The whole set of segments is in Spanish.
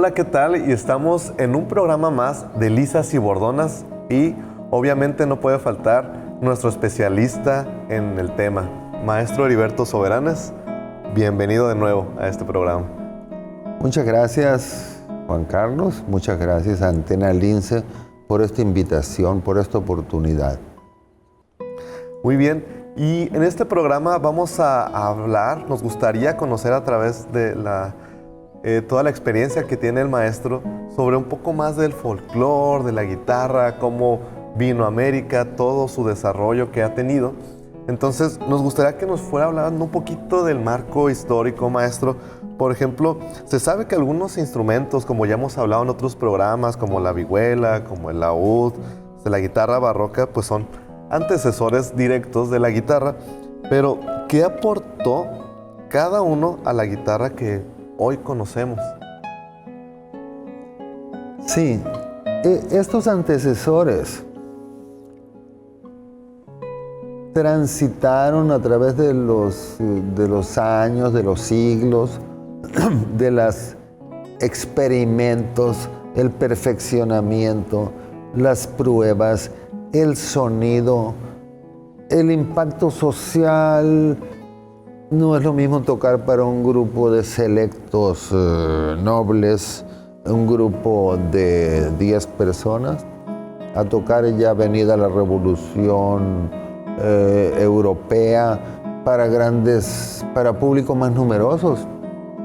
Hola, ¿qué tal? Y estamos en un programa más de Lisas y Bordonas y obviamente no puede faltar nuestro especialista en el tema, maestro Heriberto Soberanes. Bienvenido de nuevo a este programa. Muchas gracias, Juan Carlos. Muchas gracias a Antena Lince por esta invitación, por esta oportunidad. Muy bien. Y en este programa vamos a hablar, nos gustaría conocer a través de toda la experiencia que tiene el maestro sobre un poco más del folclore, de la guitarra, cómo vino a América, todo su desarrollo que ha tenido. Entonces, nos gustaría que nos fuera hablando un poquito del marco histórico, maestro. Por ejemplo, se sabe que algunos instrumentos, como ya hemos hablado en otros programas, como la vihuela, como el laúd, de la guitarra barroca, pues son antecesores directos de la guitarra. Pero, ¿qué aportó cada uno a la guitarra que hoy conocemos? Sí, estos antecesores transitaron a través de los años, de los siglos, de los experimentos, el perfeccionamiento, las pruebas, el sonido, el impacto social. No es lo mismo tocar para un grupo de selectos nobles, un grupo de 10 personas, a tocar ya venida la Revolución Europea para públicos más numerosos,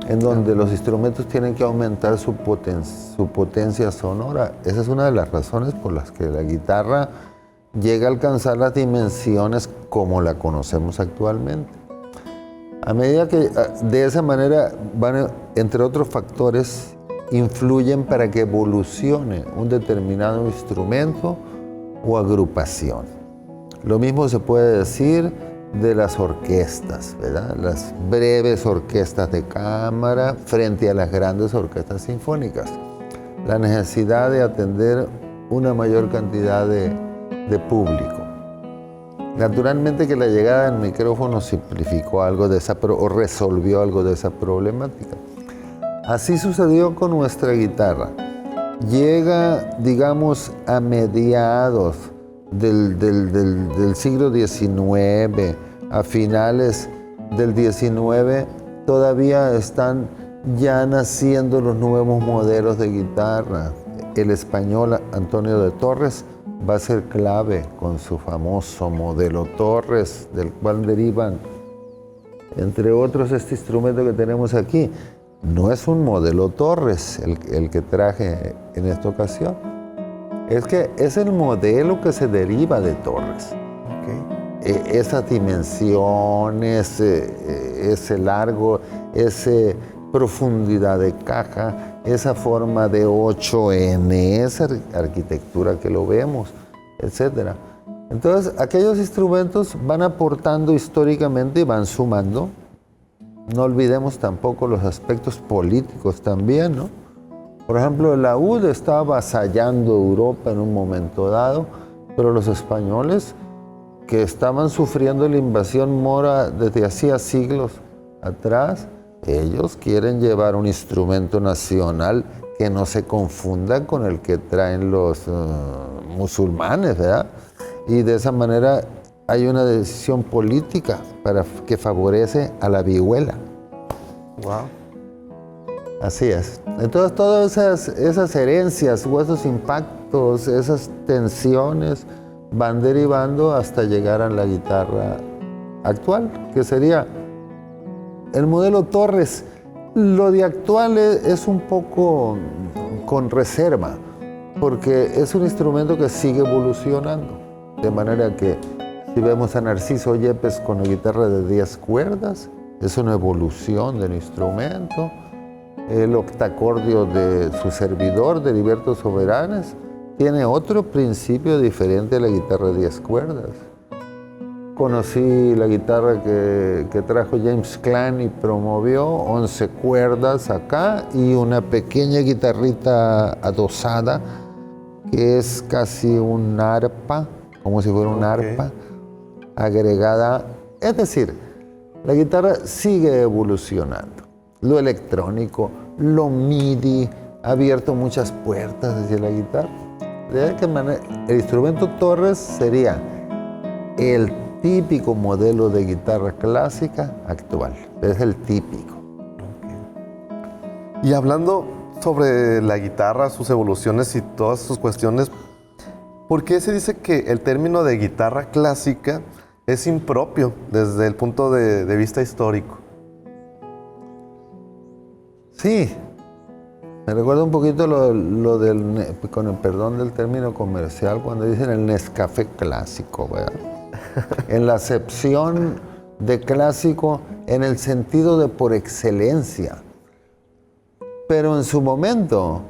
en donde los instrumentos tienen que aumentar su potencia sonora. Esa es una de las razones por las que la guitarra llega a alcanzar las dimensiones como la conocemos actualmente. A medida que de esa manera van, entre otros factores, influyen para que evolucione un determinado instrumento o agrupación. Lo mismo se puede decir de las orquestas, ¿verdad? Las breves orquestas de cámara frente a las grandes orquestas sinfónicas. La necesidad de atender una mayor cantidad de público. Naturalmente que la llegada del micrófono simplificó algo de o resolvió algo de esa problemática. Así sucedió con nuestra guitarra. Llega, digamos, a mediados del siglo XIX, a finales del XIX, todavía están ya naciendo los nuevos modelos de guitarra. El español Antonio de Torres va a ser clave con su famoso modelo Torres, del cual derivan, entre otros, este instrumento que tenemos aquí. No es un modelo Torres el que traje en esta ocasión. Es que es el modelo que se deriva de Torres. Okay. Esas dimensiones, ese largo, esa profundidad de caja, esa forma de 8N, esa arquitectura que lo vemos, etc. Entonces, aquellos instrumentos van aportando históricamente y van sumando. No olvidemos tampoco los aspectos políticos también, ¿no? Por ejemplo, el laúd estaba avasallando Europa en un momento dado, pero los españoles, que estaban sufriendo la invasión mora desde hacía siglos atrás, ellos quieren llevar un instrumento nacional que no se confunda con el que traen los musulmanes, ¿verdad? Y de esa manera hay una decisión política que favorece a la vihuela. Wow. Así es. Entonces todas esas herencias o esos impactos, esas tensiones van derivando hasta llegar a la guitarra actual, que sería el modelo Torres. Lo de actual es un poco con reserva, porque es un instrumento que sigue evolucionando. De manera que si vemos a Narciso Yepes con la guitarra de 10 cuerdas, es una evolución del instrumento. El octacordio de su servidor, de Heriberto Soberanes, tiene otro principio diferente a la guitarra de 10 cuerdas. Conocí la guitarra que trajo James Clan y promovió, 11 cuerdas acá y una pequeña guitarrita adosada que es casi un arpa, como si fuera un arpa agregada. Es decir, la guitarra sigue evolucionando. Lo electrónico, lo MIDI, ha abierto muchas puertas hacia la guitarra. ¿De qué manera? El instrumento Torres sería el típico modelo de guitarra clásica actual. Es el típico. Y hablando sobre la guitarra, sus evoluciones y todas sus cuestiones, ¿por qué se dice que el término de guitarra clásica es impropio desde el punto de vista histórico? Sí, me recuerda un poquito lo del, con el perdón del término comercial, cuando dicen el Nescafé clásico, ¿verdad? En la acepción de clásico en el sentido de por excelencia. Pero en su momento,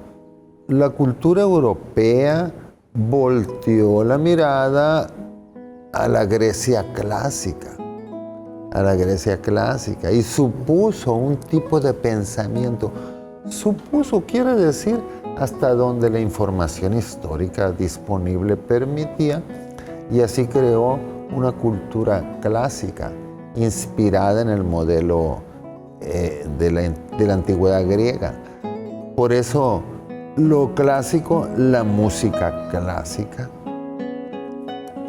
la cultura europea volteó la mirada a la Grecia clásica, y supuso un tipo de pensamiento. Supuso quiere decir hasta donde la información histórica disponible permitía, y así creó una cultura clásica inspirada en el modelo de la antigüedad griega. Por eso lo clásico, la música clásica,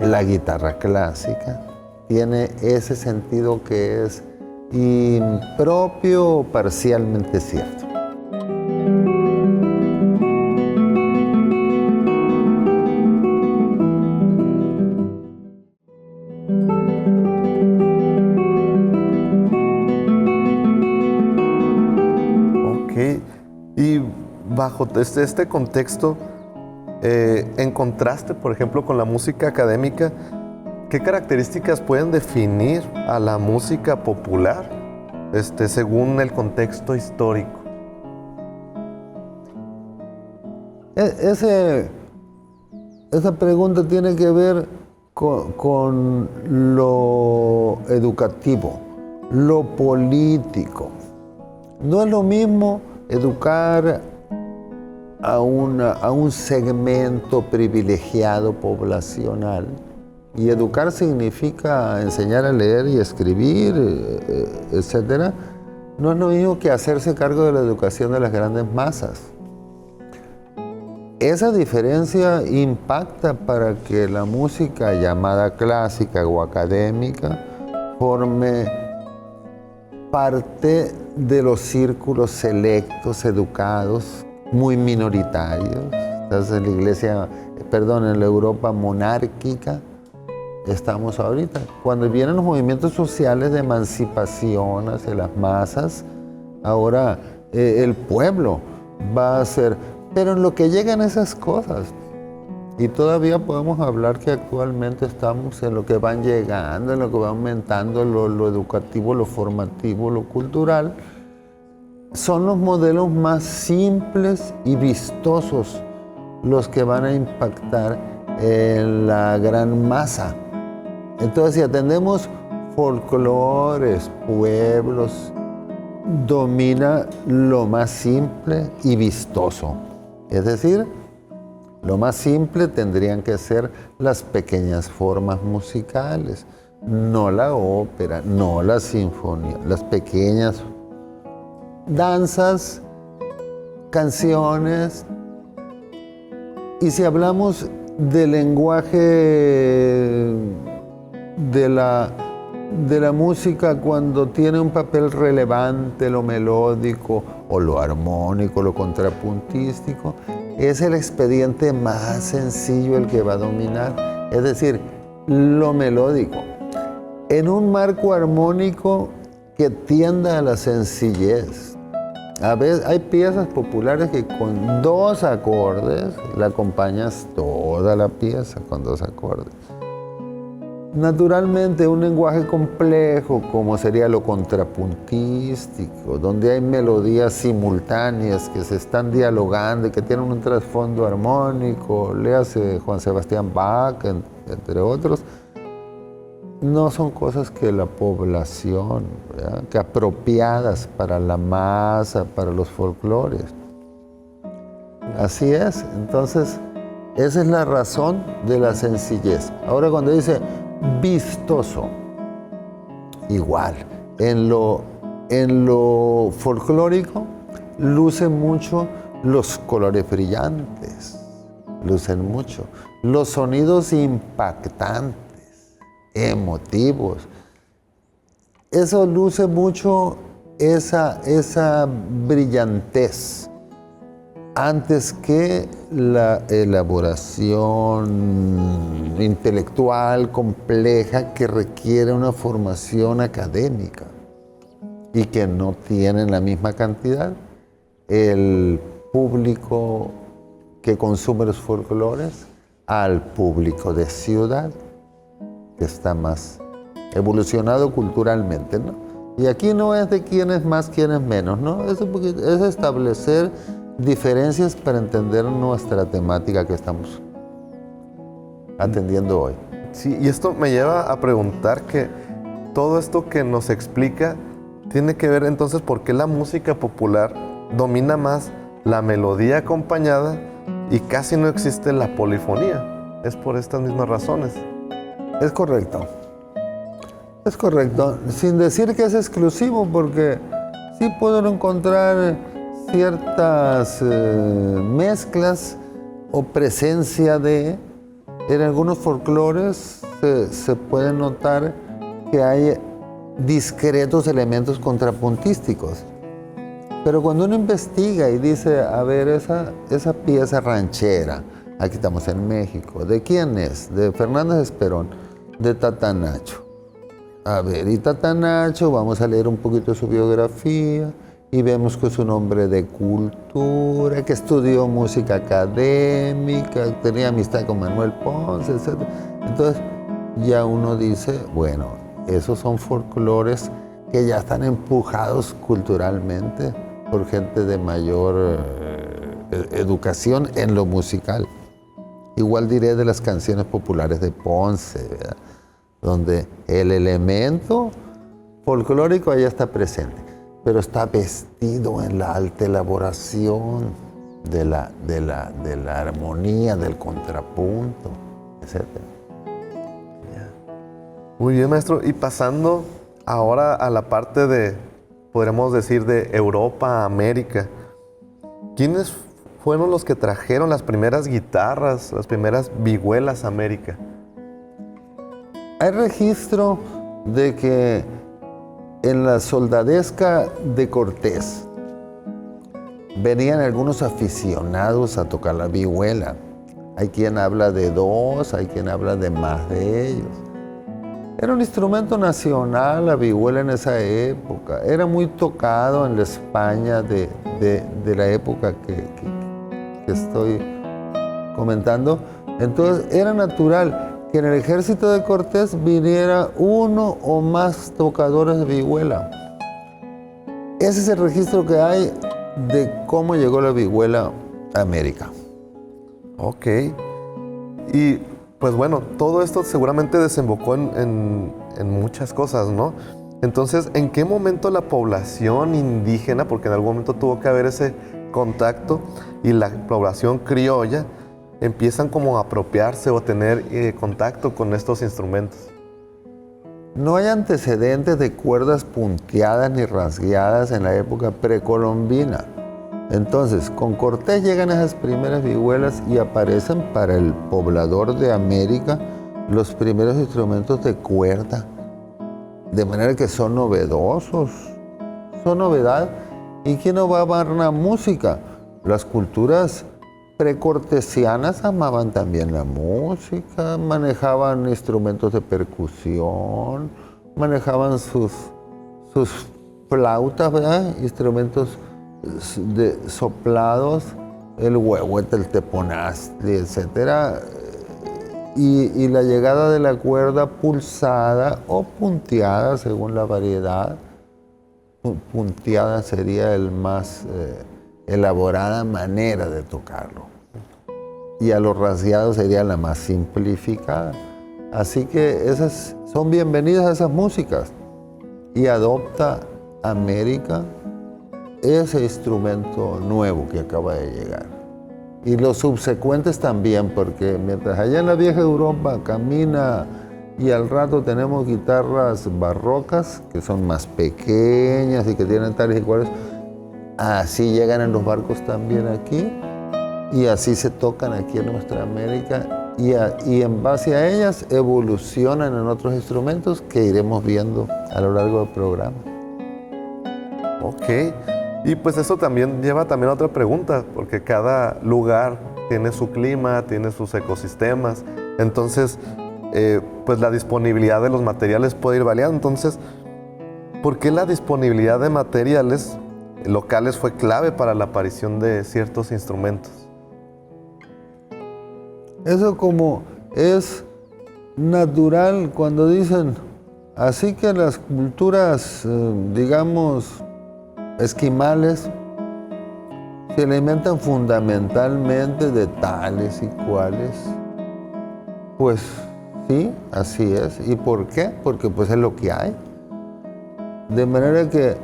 la guitarra clásica, tiene ese sentido que es impropio o parcialmente cierto. Ok. Y bajo este contexto, en contraste, por ejemplo, con la música académica, ¿qué características pueden definir a la música popular según el contexto histórico? Esa pregunta tiene que ver con lo educativo, lo político. No es lo mismo educar a un segmento privilegiado poblacional, y educar significa enseñar a leer y escribir, etc. No es lo mismo que hacerse cargo de la educación de las grandes masas. Esa diferencia impacta para que la música llamada clásica o académica forme parte de los círculos selectos, educados, muy minoritarios. Entonces, en la iglesia, en la Europa monárquica, estamos ahorita. Cuando vienen los movimientos sociales de emancipación hacia las masas, ahora el pueblo va a ser... Pero en lo que llegan esas cosas, y todavía podemos hablar que actualmente estamos en lo que van llegando, en lo que va aumentando lo educativo, lo formativo, lo cultural, son los modelos más simples y vistosos los que van a impactar en la gran masa. Entonces, si atendemos folclores, pueblos, domina lo más simple y vistoso. Es decir, lo más simple tendrían que ser las pequeñas formas musicales, no la ópera, no la sinfonía, las pequeñas danzas, canciones. Y si hablamos del lenguaje de la música, cuando tiene un papel relevante lo melódico o lo armónico, lo contrapuntístico, es el expediente más sencillo el que va a dominar, es decir, lo melódico, en un marco armónico que tienda a la sencillez. A veces hay piezas populares que con 2 acordes la acompañas toda la pieza con 2 acordes. Naturalmente, un lenguaje complejo como sería lo contrapuntístico, donde hay melodías simultáneas que se están dialogando y que tienen un trasfondo armónico, léase Juan Sebastián Bach, entre otros, no son cosas que la población, ¿verdad?, que apropiadas para la masa, para los folclores. Así es, entonces, esa es la razón de la sencillez. Ahora, cuando dice vistoso, igual, en lo folclórico luce mucho Los colores brillantes lucen mucho. Los sonidos impactantes, emotivos. Eso luce mucho esa brillantez antes que la elaboración intelectual compleja que requiere una formación académica y que no tienen la misma cantidad el público que consume los folclores al público de ciudad, que está más evolucionado culturalmente, ¿no? Y aquí no es de quién es más, quién es menos, ¿no? Es establecer diferencias para entender nuestra temática que estamos atendiendo hoy. Sí, y esto me lleva a preguntar que todo esto que nos explica tiene que ver entonces por qué la música popular domina más la melodía acompañada y casi no existe la polifonía. Es por estas mismas razones. Es correcto. Es correcto, sin decir que es exclusivo, porque sí pueden encontrar ciertas mezclas o presencia de... En algunos folclores se puede notar que hay discretos elementos contrapuntísticos. Pero cuando uno investiga y dice, a ver, esa pieza ranchera, aquí estamos en México, ¿de quién es? De Fernández Esperón, de Tatanacho. A ver, y Tatanacho, vamos a leer un poquito su biografía y vemos que es un hombre de cultura, que estudió música académica, tenía amistad con Manuel Ponce, etc. Entonces ya uno dice, bueno, esos son folclores que ya están empujados culturalmente por gente de mayor educación en lo musical. Igual diré de las canciones populares de Ponce, ¿verdad? Donde el elemento folclórico allá está presente, pero está vestido en la alta elaboración de la armonía, del contrapunto, etc. Muy bien, maestro. Y pasando ahora a la parte de, podríamos decir, de Europa, América, ¿quiénes fueron los que trajeron las primeras guitarras, las primeras vihuelas a América? Hay registro de que en la soldadesca de Cortés venían algunos aficionados a tocar la vihuela. Hay quien habla de 2, hay quien habla de más de ellos. Era un instrumento nacional la vihuela en esa época. Era muy tocado en la España de la época que estoy comentando. Entonces era natural que en el ejército de Cortés viniera uno o más tocadores de vihuela. Ese es el registro que hay de cómo llegó la vihuela a América. Ok. Y pues bueno, todo esto seguramente desembocó en muchas cosas, ¿no? Entonces, ¿en qué momento la población indígena, porque en algún momento tuvo que haber ese contacto, y la población criolla empiezan como a apropiarse o tener contacto con estos instrumentos? No hay antecedentes de cuerdas punteadas ni rasgueadas en la época precolombina. Entonces, con Cortés llegan esas primeras vihuelas y aparecen para el poblador de América los primeros instrumentos de cuerda. De manera que son novedosos, son novedad. ¿Y quién no va a amar la música? Las culturas precortesianas amaban también la música, manejaban instrumentos de percusión, manejaban sus flautas, ¿verdad? Instrumentos de soplados, el huehuete, el teponaztli, etc. Y la llegada de la cuerda pulsada o punteada, según la variedad. Punteada sería el más elaborada manera de tocarlo. Y a lo rasgueado sería la más simplificada. Así que esas son bienvenidas esas músicas. Y adopta América ese instrumento nuevo que acaba de llegar. Y los subsecuentes también, porque mientras allá en la vieja Europa camina y al rato tenemos guitarras barrocas, que son más pequeñas y que tienen tales y cuales, así llegan en los barcos también aquí, y así se tocan aquí en nuestra América, y en base a ellas evolucionan en otros instrumentos que iremos viendo a lo largo del programa. Ok, y pues eso también lleva también a otra pregunta, porque cada lugar tiene su clima, tiene sus ecosistemas, entonces pues la disponibilidad de los materiales puede ir variando. Entonces, ¿por qué la disponibilidad de materiales locales fue clave para la aparición de ciertos instrumentos? Eso como es natural cuando dicen, así que las culturas, digamos, esquimales, se alimentan fundamentalmente de tales y cuales. Pues sí, así es. ¿Y por qué? Porque pues es lo que hay. De manera que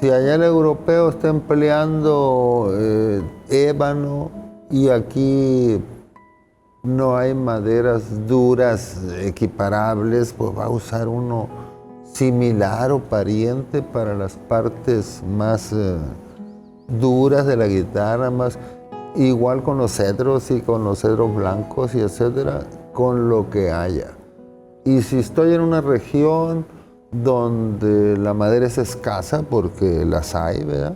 si allá el europeo está empleando ébano y aquí no hay maderas duras equiparables, pues va a usar uno similar o pariente para las partes más duras de la guitarra, más igual con los cedros y con los cedros blancos y etcétera, con lo que haya. Y si estoy en una región donde la madera es escasa, porque las hay, ¿verdad?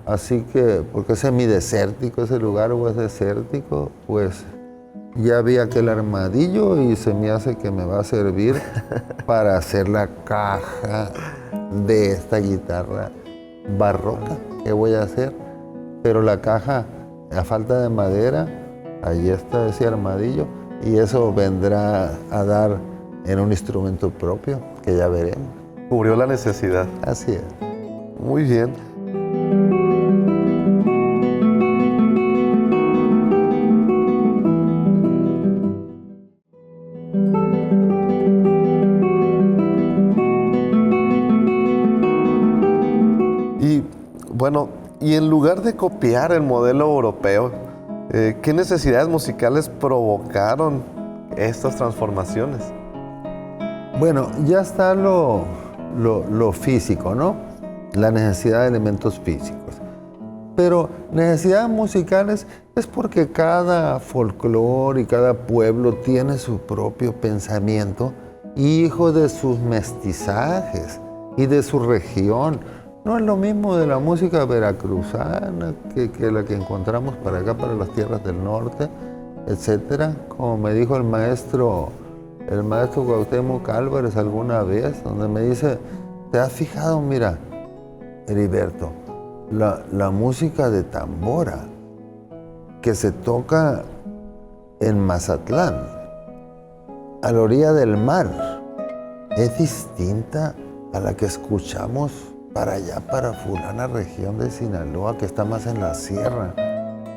Así que, porque es semidesértico ese lugar o es desértico, pues ya vi aquel armadillo y se me hace que me va a servir para hacer la caja de esta guitarra barroca. ¿Qué voy a hacer? Pero la caja, a falta de madera, ahí está ese armadillo y eso vendrá a dar en un instrumento propio, que ya veremos. Cubrió la necesidad. Así es. Muy bien. Y bueno, y en lugar de copiar el modelo europeo, ¿qué necesidades musicales provocaron estas transformaciones? Bueno, ya está lo físico, ¿no? La necesidad de elementos físicos. Pero necesidades musicales es porque cada folclore y cada pueblo tiene su propio pensamiento, hijo de sus mestizajes y de su región. No es lo mismo de la música veracruzana que la que encontramos para acá, para las tierras del norte, etcétera. Como me dijo el maestro Cuauhtémoc Álvarez alguna vez, donde me dice, ¿te has fijado? Mira, Heriberto, la música de tambora que se toca en Mazatlán, a la orilla del mar, es distinta a la que escuchamos para allá, para fulana región de Sinaloa, que está más en la sierra.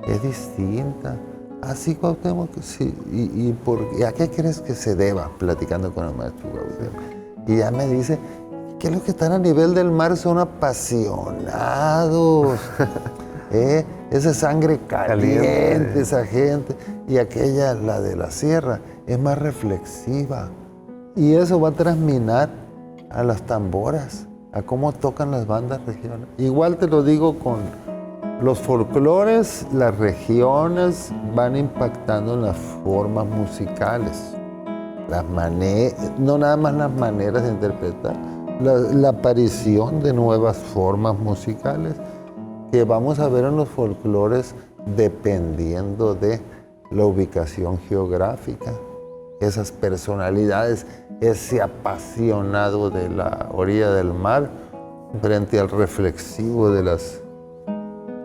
Es distinta. Así, Cuauhtémoc, sí. ¿Y a qué crees que se deba? Platicando con el maestro Cuauhtémoc. Y ya me dice que los que están a nivel del mar son apasionados. Esa sangre caliente, esa gente. Y aquella, la de la sierra, es más reflexiva. Y eso va a transminar a las tamboras, a cómo tocan las bandas regionales. Igual te lo digo con los folclores, las regiones van impactando en las formas musicales. No nada más las maneras de interpretar, la aparición de nuevas formas musicales que vamos a ver en los folclores dependiendo de la ubicación geográfica. Esas personalidades, ese apasionado de la orilla del mar frente al reflexivo de las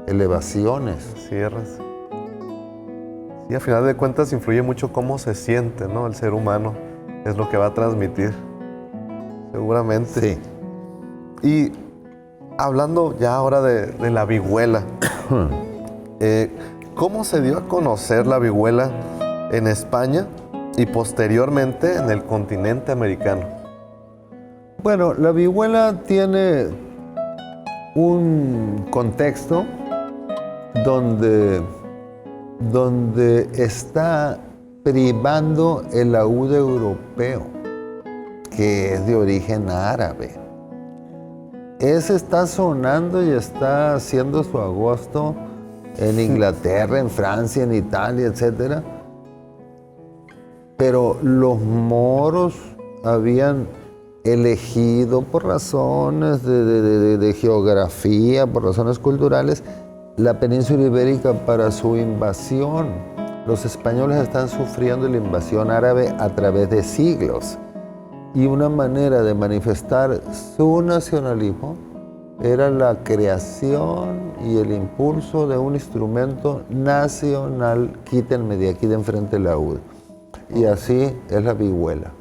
elevaciones. Sierras. Sí, a final de cuentas influye mucho cómo se siente, ¿no? El ser humano es lo que va a transmitir, seguramente. Sí. Y hablando ya ahora de la vihuela, ¿cómo se dio a conocer la vihuela en España y posteriormente en el continente americano? Bueno, la vihuela tiene un contexto donde está privando el laúd europeo, que es de origen árabe. ese está sonando y está haciendo su agosto en Inglaterra, en Francia, en Italia, etc. Pero los moros habían elegido por razones de geografía, por razones culturales, la península ibérica para su invasión. Los españoles están sufriendo la invasión árabe a través de siglos. Y una manera de manifestar su nacionalismo era la creación y el impulso de un instrumento nacional, quítenme de aquí de enfrente el laúd. Y así es la vihuela,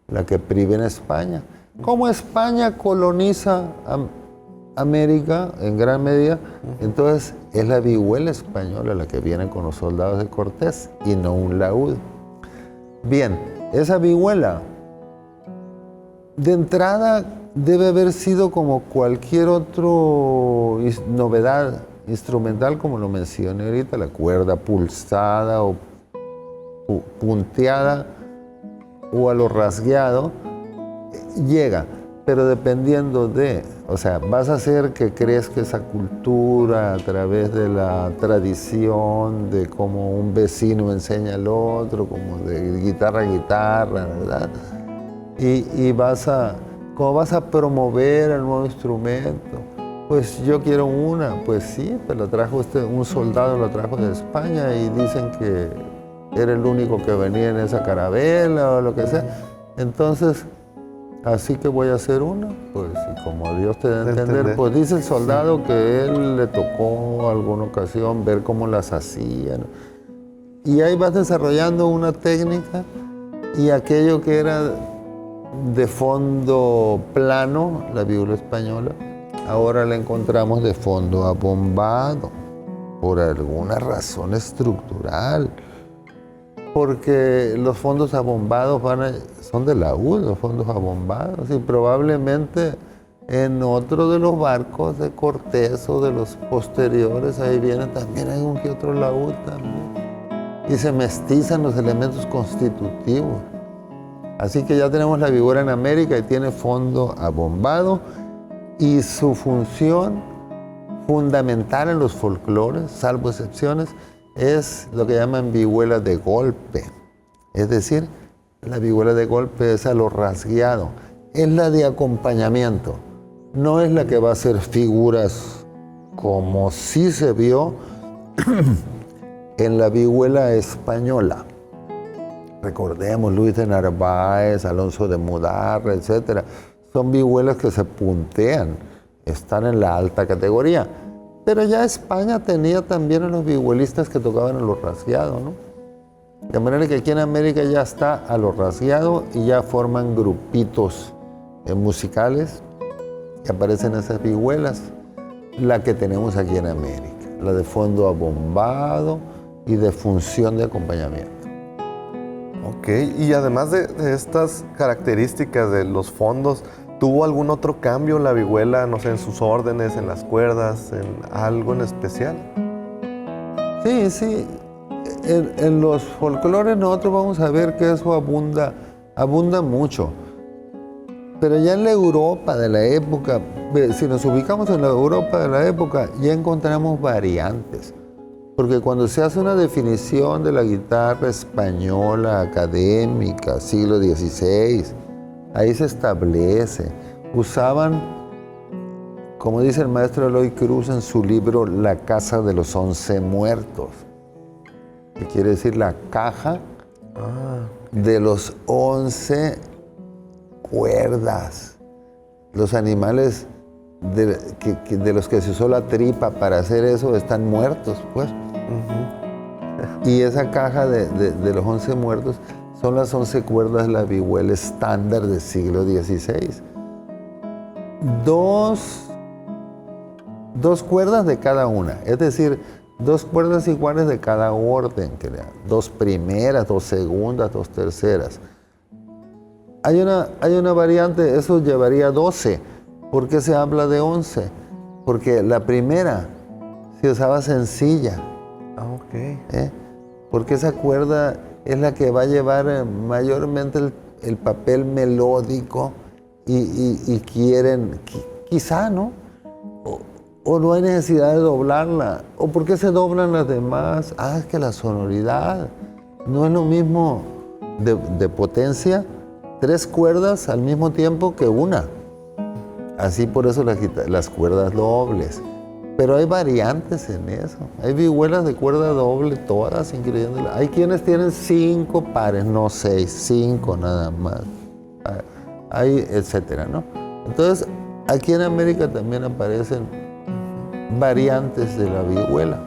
la que priva en España. Como España coloniza América en gran medida, entonces es la vihuela española la que viene con los soldados de Cortés y no un laúd. Bien, esa vihuela de entrada debe haber sido como cualquier otro novedad instrumental, como lo mencioné ahorita, la cuerda pulsada o punteada o a lo rasgueado, llega, pero dependiendo de, o sea, vas a hacer que crezca esa cultura a través de la tradición, de cómo un vecino enseña al otro, como de guitarra a guitarra, ¿verdad? Y ¿cómo vas a promover el nuevo instrumento? Pues yo quiero una, pues sí, pero lo trajo un soldado lo trajo de España y dicen que era el único que venía en esa carabela o lo que sea. Entonces, así que voy a hacer una, pues, y como Dios te da a entender, pues dice el soldado que él le tocó alguna ocasión ver cómo las hacían. Y ahí vas desarrollando una técnica y aquello que era de fondo plano, la vihuela española, ahora la encontramos de fondo abombado, por alguna razón estructural. Porque los fondos abombados son de laúd, los fondos abombados, y probablemente en otro de los barcos de Cortés o de los posteriores, ahí viene también algún que otro laúd también. Y se mestizan los elementos constitutivos. Así que ya tenemos la vihuela en América y tiene fondo abombado, y su función fundamental en los folclores, salvo excepciones, es lo que llaman vihuela de golpe. Es decir, la vihuela de golpe es a lo rasgueado. Es la de acompañamiento. No es la que va a hacer figuras como sí se vio en la vihuela española. Recordemos Luis de Narváez, Alonso de Mudarra, etc. Son vihuelas que se puntean, están en la alta categoría. Pero ya España tenía también a los vihuelistas que tocaban a lo rasgueado, ¿no? De manera que aquí en América ya está a lo rasgueado y ya forman grupitos musicales que aparecen esas vihuelas, la que tenemos aquí en América, la de fondo abombado y de función de acompañamiento. Ok, y además de estas características de los fondos, ¿tuvo algún otro cambio en la vihuela, no sé, en sus órdenes, en las cuerdas, en algo en especial? Sí, sí. En los folclores nosotros vamos a ver que eso abunda mucho. Pero ya en la Europa de la época, si nos ubicamos en la Europa de la época, ya encontramos variantes. Porque cuando se hace una definición de la guitarra española académica, siglo XVI, ahí se establece. Usaban, como dice el maestro Eloy Cruz en su libro La Casa de los 11 Muertos, que quiere decir la caja de los 11 cuerdas. Los animales de los que se usó la tripa para hacer eso están muertos, pues. Y esa caja de los 11 muertos son las 11 cuerdas de la vihuela estándar del siglo XVI. Dos cuerdas de cada una, es decir, 2 cuerdas iguales de cada orden, 2 primeras, 2 segundas, 2 terceras. Hay una variante, eso llevaría 12. ¿Por qué se habla de 11? Porque la primera se usaba sencilla. Porque esa cuerda es la que va a llevar mayormente el papel melódico y Quizá, ¿no? O no hay necesidad de doblarla. ¿O por qué se doblan las demás? Ah, es que la sonoridad no es lo mismo de potencia 3 cuerdas al mismo tiempo que una. Así por eso las cuerdas dobles. Pero hay variantes en eso. Hay vihuelas de cuerda doble, todas incluyéndolas. Hay quienes tienen 5 pares, no 6, 5 nada más. Hay etcétera, ¿no? Entonces, aquí en América también aparecen variantes de la vihuela.